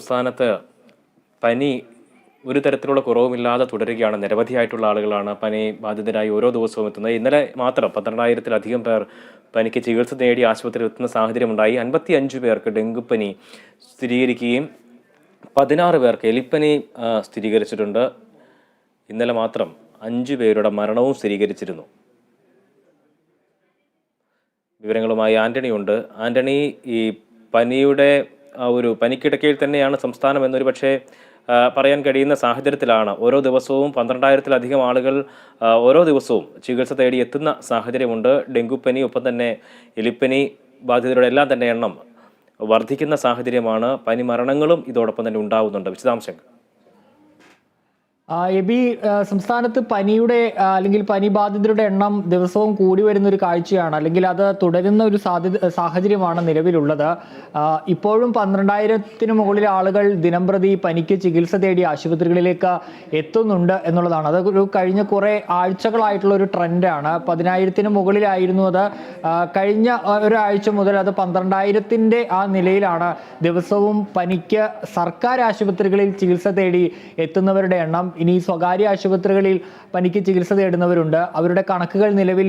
സംസ്ഥാനത്ത് പനി ഒരു തരത്തിലുള്ള കുറവുമില്ലാതെ തുടരുകയാണ്. നിരവധിയായിട്ടുള്ള ആളുകളാണ് പനി ബാധിതരായി ഓരോ ദിവസവും എത്തുന്നത്. ഇന്നലെ മാത്രം 12,000-ലധികം പേർ പനിക്ക് ചികിത്സ നേടി ആശുപത്രിയിൽ എത്തുന്ന സാഹചര്യമുണ്ടായി. 55 പേർക്ക് ഡെങ്കുപ്പനി സ്ഥിരീകരിക്കുകയും 16 പേർക്ക് എലിപ്പനി സ്ഥിരീകരിച്ചിട്ടുണ്ട്. ഇന്നലെ മാത്രം 5 പേരുടെ മരണവും സ്ഥിരീകരിച്ചിരുന്നു. വിവരങ്ങളുമായി ആന്റണി ഉണ്ട്. ആന്റണി, ഈ പനിയുടെ ഒരു പനിക്കിടക്കയിൽ തന്നെയാണ് സംസ്ഥാനം എന്നൊരു പക്ഷേ പറയാൻ കഴിയുന്ന സാഹചര്യത്തിലാണ് ഓരോ ദിവസവും 12,000-ലധികം ആളുകൾ ഓരോ ദിവസവും ചികിത്സ തേടി എത്തുന്ന സാഹചര്യമുണ്ട്. ഡെങ്കുപ്പനി ഒപ്പം തന്നെ എലിപ്പനി ബാധിതരുടെ എല്ലാം തന്നെ എണ്ണം വർദ്ധിക്കുന്ന സാഹചര്യമാണ്. പനി മരണങ്ങളും ഇതോടൊപ്പം തന്നെ ഉണ്ടാവുന്നുണ്ട്. വിശദാംശങ്ങൾ. എബി, സംസ്ഥാനത്ത് പനിയുടെ അല്ലെങ്കിൽ പനി ബാധിതരുടെ എണ്ണം ദിവസവും കൂടി വരുന്ന ഒരു കാഴ്ചയാണ്, അല്ലെങ്കിൽ അത് തുടരുന്ന ഒരു സാഹചര്യമാണ് നിലവിലുള്ളത്. ഇപ്പോഴും 12,000-ന് മുകളിൽ ആളുകൾ ദിനംപ്രതി പനിക്ക് ചികിത്സ തേടി ആശുപത്രികളിലേക്ക് എത്തുന്നുണ്ട് എന്നുള്ളതാണ്. അത് ഒരു കഴിഞ്ഞ കുറേ ആഴ്ചകളായിട്ടുള്ള ഒരു ട്രെൻഡാണ്. 10,000-ന് മുകളിലായിരുന്നു അത്. കഴിഞ്ഞ ഒരാഴ്ച മുതൽ അത് 12,000-ന്റെ ആ നിലയിലാണ്. ദിവസവും പനിക്ക് സർക്കാർ ആശുപത്രികളിൽ ചികിത്സ തേടി എത്തുന്നവരുടെ എണ്ണം. ഇനി സ്വകാര്യ ആശുപത്രികളിൽ പനിക്ക് ചികിത്സ തേടുന്നവരുണ്ട്. അവരുടെ കണക്കുകൾ നിലവിൽ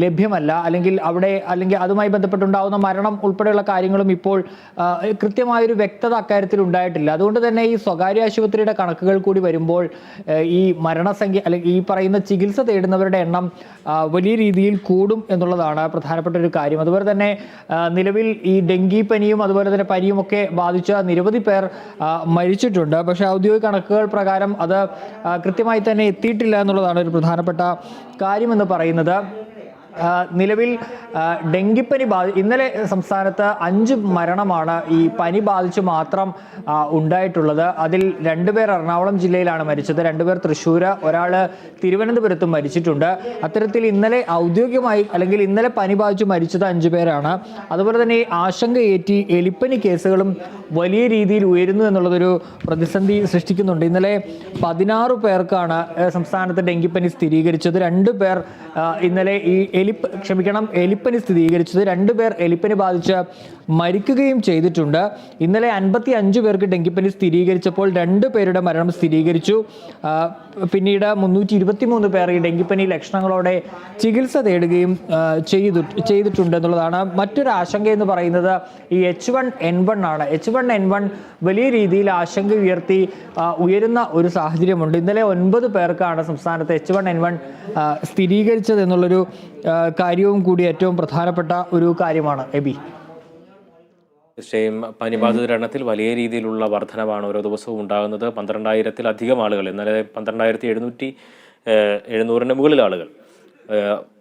ലഭ്യമല്ല, അല്ലെങ്കിൽ അതുമായി ബന്ധപ്പെട്ടുണ്ടാകുന്ന മരണം ഉൾപ്പെടെയുള്ള കാര്യങ്ങളും ഇപ്പോൾ കൃത്യമായൊരു വ്യക്തത അക്കാര്യത്തിൽ ഉണ്ടായിട്ടില്ല. അതുകൊണ്ട് തന്നെ ഈ സ്വകാര്യ ആശുപത്രിയുടെ കണക്കുകൾ കൂടി വരുമ്പോൾ ഈ മരണസംഖ്യ അല്ലെങ്കിൽ ഈ പറയുന്ന ചികിത്സ തേടുന്നവരുടെ എണ്ണം വലിയ രീതിയിൽ കൂടും എന്നുള്ളതാണ് പ്രധാനപ്പെട്ട ഒരു കാര്യം. അതുപോലെ തന്നെ നിലവിൽ ഈ ഡെങ്കിപ്പനിയും അതുപോലെ തന്നെ പനിയും ഒക്കെ ബാധിച്ച നിരവധി പേർ മരിച്ചിട്ടുണ്ട്. പക്ഷേ ഔദ്യോഗിക കണക്കുകൾ പ്രകാരം അത് കൃത്യമായി തന്നെ എത്തിയിട്ടില്ല എന്നുള്ളതാണ് ഒരു പ്രധാനപ്പെട്ട കാര്യമെന്ന് പറയുന്നത്. നിലവിൽ ഡെങ്കിപ്പനി ഇന്നലെ സംസ്ഥാനത്ത് 5 മരണമാണ് ഈ പനി ബാധിച്ച് മാത്രം ഉണ്ടായിട്ടുള്ളത്. അതിൽ 2 പേർ എറണാകുളം ജില്ലയിലാണ് മരിച്ചത്, 2 പേർ തൃശ്ശൂർ, ഒരാൾ തിരുവനന്തപുരത്തും മരിച്ചിട്ടുണ്ട്. അത്തരത്തിൽ ഇന്നലെ ഔദ്യോഗികമായി അല്ലെങ്കിൽ ഇന്നലെ പനി ബാധിച്ച് മരിച്ചത് 5 പേരാണ്. അതുപോലെ തന്നെ ആശങ്കയേറ്റി എലിപ്പനി കേസുകളും വലിയ രീതിയിൽ ഉയരുന്നു എന്നുള്ളതൊരു പ്രതിസന്ധി സൃഷ്ടിക്കുന്നുണ്ട്. ഇന്നലെ 16 പേർക്കാണ് സംസ്ഥാനത്ത് ഡെങ്കിപ്പനി സ്ഥിരീകരിച്ചത്. 2 പേർ ഇന്നലെ എലിപ്പനി സ്ഥിരീകരിച്ചത്. 2 പേർ എലിപ്പനി ബാധിച്ച് മരിക്കുകയും ചെയ്തിട്ടുണ്ട്. ഇന്നലെ 55 പേർക്ക് ഡെങ്കിപ്പനി സ്ഥിരീകരിച്ചപ്പോൾ 2 പേരുടെ മരണം സ്ഥിരീകരിച്ചു. പിന്നീട് 323 പേർ ഈ ഡെങ്കിപ്പനി ലക്ഷണങ്ങളോടെ ചികിത്സ തേടുകയും ചെയ്തിട്ടുണ്ട് എന്നുള്ളതാണ്. മറ്റൊരു ആശങ്ക എന്ന് പറയുന്നത് ഈ H1N1 ആണ്. H1N1 വലിയ രീതിയിൽ ആശങ്ക ഉയരുന്ന ഒരു സാഹചര്യമുണ്ട്. ഇന്നലെ 9 പേർക്കാണ് സംസ്ഥാനത്ത് H1N1 സ്ഥിരീകരിച്ചത് എന്നുള്ളൊരു കാര്യവും കൂടി ഏറ്റവും പ്രധാനപ്പെട്ട ഒരു കാര്യമാണ്. എബി, തീർച്ചയായും പനിബാധിതരുടെ എണ്ണത്തിൽ വലിയ രീതിയിലുള്ള വർധനവാണ് ഓരോ ദിവസവും ഉണ്ടാകുന്നത്. 12,000-ലധികം ആളുകൾ, ഇന്നലെ 12,700-ന് മുകളിൽ ആളുകൾ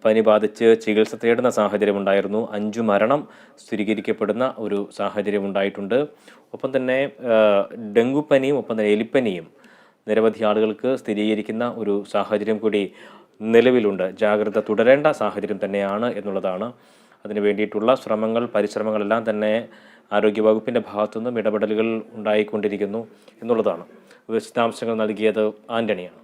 പനി ബാധിച്ച് ചികിത്സ തേടുന്ന സാഹചര്യമുണ്ടായിരുന്നു. 5 മരണം സ്ഥിരീകരിക്കപ്പെടുന്ന ഒരു സാഹചര്യം ഉണ്ടായിട്ടുണ്ട്. ഒപ്പം തന്നെ ഡെങ്കുപ്പനിയും ഒപ്പം തന്നെ എലിപ്പനിയും നിരവധി ആളുകൾക്ക് സ്ഥിരീകരിക്കുന്ന ഒരു സാഹചര്യം കൂടി നിലവിലുണ്ട്. ജാഗ്രത തുടരേണ്ട സാഹചര്യം തന്നെയാണ് എന്നുള്ളതാണ്. അതിനു വേണ്ടിയിട്ടുള്ള പരിശ്രമങ്ങളെല്ലാം തന്നെ ആരോഗ്യവകുപ്പിൻ്റെ ഭാഗത്തുനിന്നും ഇടപെടലുകൾ ഉണ്ടായിക്കൊണ്ടിരിക്കുന്നു എന്നുള്ളതാണ്. വിശദാംശങ്ങൾ നൽകിയത് ആന്റണിയാണ്.